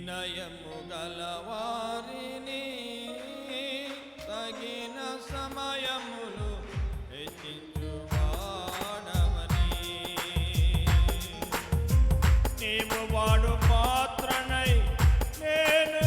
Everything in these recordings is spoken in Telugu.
వినయము గలవారిని తగిన సమయములు హెచ్చించువాడవని నీవు వాడు పాత్రనై నేను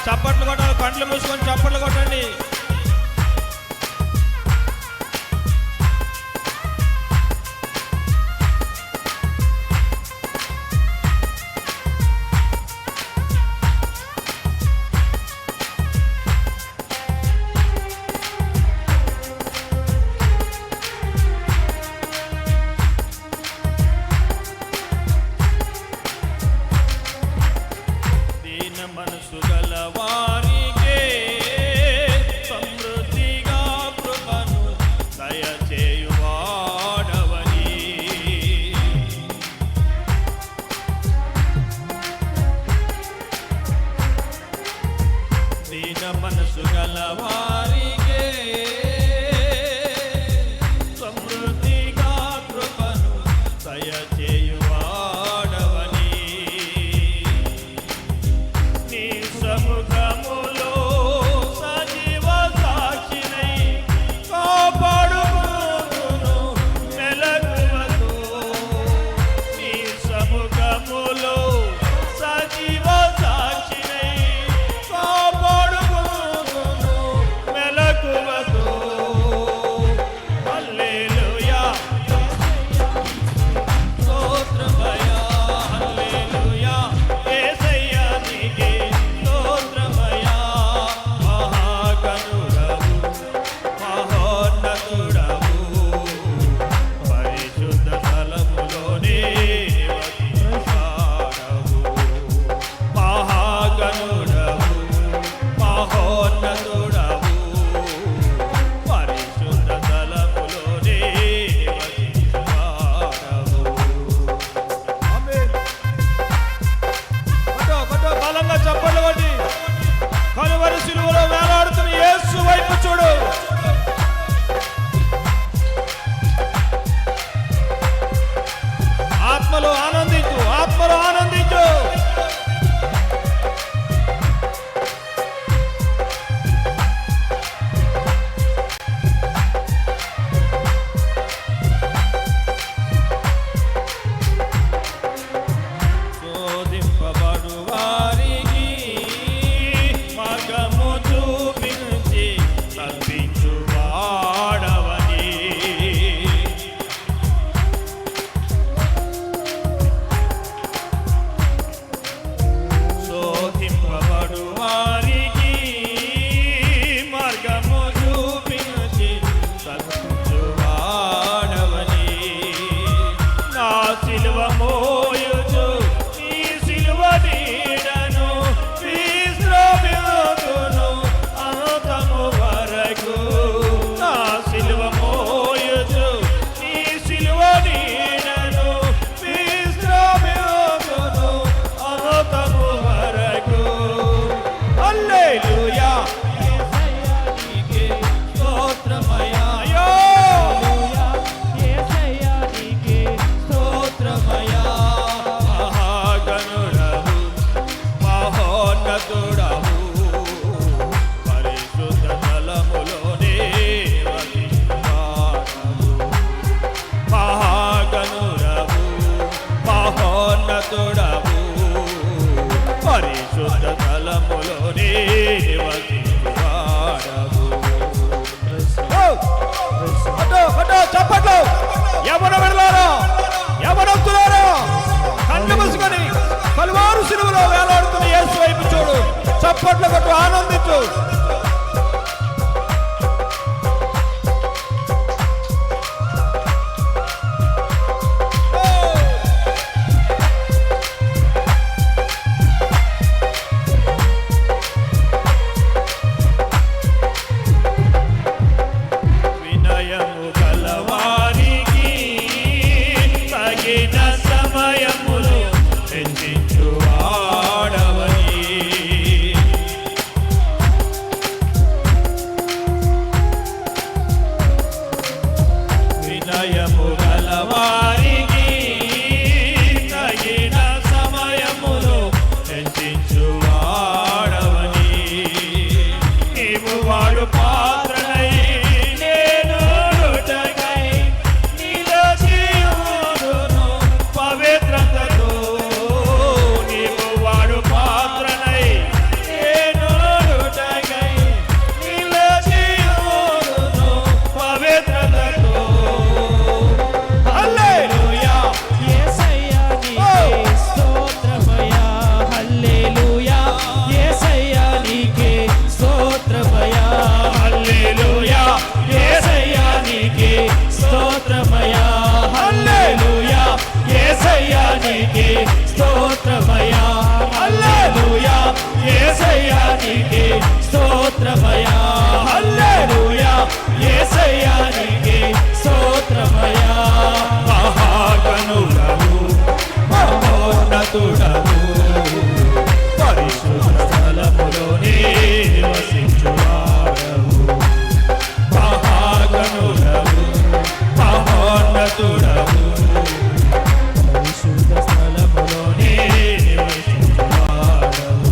చప్పట్లు కొట్టాలి, కండ్లు మూసుకొని చప్పట్లు కొట్టండి. మనసు గలవారికే సమృద్ధిగా కృపను దయచేయువాడవని దీన మనసు గలవారికే సమృద్ధిగా కృపను దయచేయువాడవని సముఖములో సజీవ సాక్షినై కాపాడును మెలకువతో నీ సముఖములో సజీవ సాక్షినై కాపాడును మెలకువతో హల్లెలూయా స్తోత్రమయా హల్లెలూయా యేసయ్యా నీకే కలువరి శిలువలో వేలాడుతున్న యేసు వైపు చూడు. ఆత్మలో ఆనందించు, ఆత్మలో ఆనందించు. శోధింపబడు వారికి మార్గము చూపించి తప్పించువాడవని శోధింపబడు వారికి మహోన్నతుడవు పరిశుద్ధ స్థలములోనే వసించువాడవు మహాగణుడవు మహోన్నతుడవు పరిశుద్ధ స్థలములోనే వసించువాడవు. చప్పట్లు ఎవరు వెళ్ళారో ఎవరొత్తున్నారో కళ్ళు మూసుకొని కలువారు సిలువలో వేలాడుతున్న యేసు వైపు చూడు, చప్పట్లు కొట్టు, ఆనందించు. వినయము గలవారికి తగిన సమయములో హెచ్చించువాడవని వినయము గలవారికి తగిన సమయములో హెచ్చించువాడవని నీవు వాడు పాత్రనై నేను రుటకై నిలచియుదును పవిత్రతతో నీవు వాడు పాత్రనై నేను రుటకై నిలచియుదును పవిత్రతతో. హల్లెలూయా యేసయ్యా నీకే స్తోత్రమయ్యా హల్లెలూయా యేసయ్యా నీకే స్తోత్రమయ్యా హల్లెలూయా యేసయ్యా నీకే స్తోత్రమయ్యా హల్లెలూయా యేసయ్యా నీకే స్తోత్రమయ్యా హల్లెలూయా యేసయ్యా నీకే స్తోత్రమయ్యా హల్లెలూయా యేసయ్యా నీకే స్తోత్రమయ్యా మహాగణుడవు మహోన్నతుడవు పరిశుద్ధ స్థలములోనే నివసించువాడవు మహాగణుడవు మహోన్నతుడవు పరిశుద్ధ స్థలములోనే నివసించువాడవు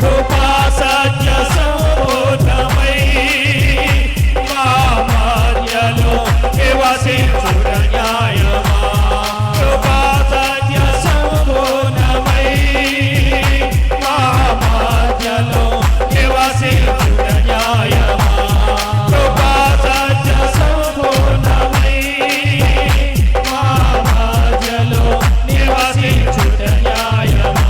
కృపా సత్య సంపూర్ణమై మా మధ్యలో నివసించుట న్యాయమా కృపా సత్య సంపూర్ణమై మా మధ్యలో నివసించుట న్యాయమా కృపా సత్య సంపూర్ణమై మా మధ్యలో నివసించుట న్యాయమా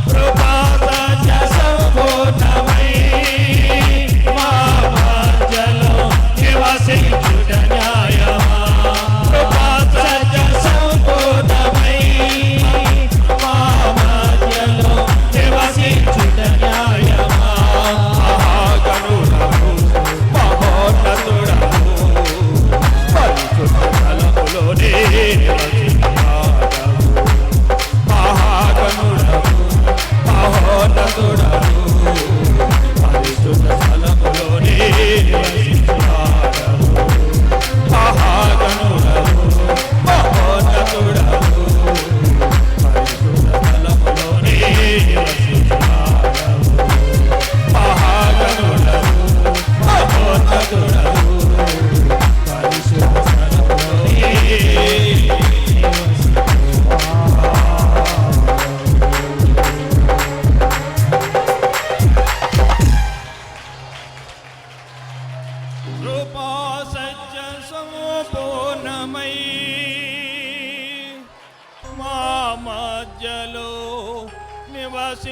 కృపా సత్య సంపూర్ణమై మా మధ్యలో నివసించుట న్యాయమా కృపా సత్య సంపూర్ణమై మా మధ్యలో నివసించుట న్యాయమా. మహాగణుడవు మహోన్నతుడవు పరిశుద్ధ స్థలములోనే నివసించువాడవు మహాగణుడవు మహోన్నతుడవు పరిశుద్ధ స్థలములోనే నివసించువాడవు మహాగణుడవు మహోన్నతుడవు పరిశుద్ధ స్థలములోనే నివసించువాడవు మహాగణుడవు మహోన్నతుడవు పరిశుద్ధ స్థలములోనే కృపా సత్య సంపూర్ణమై మా మధ్యలో నివసించువాడవు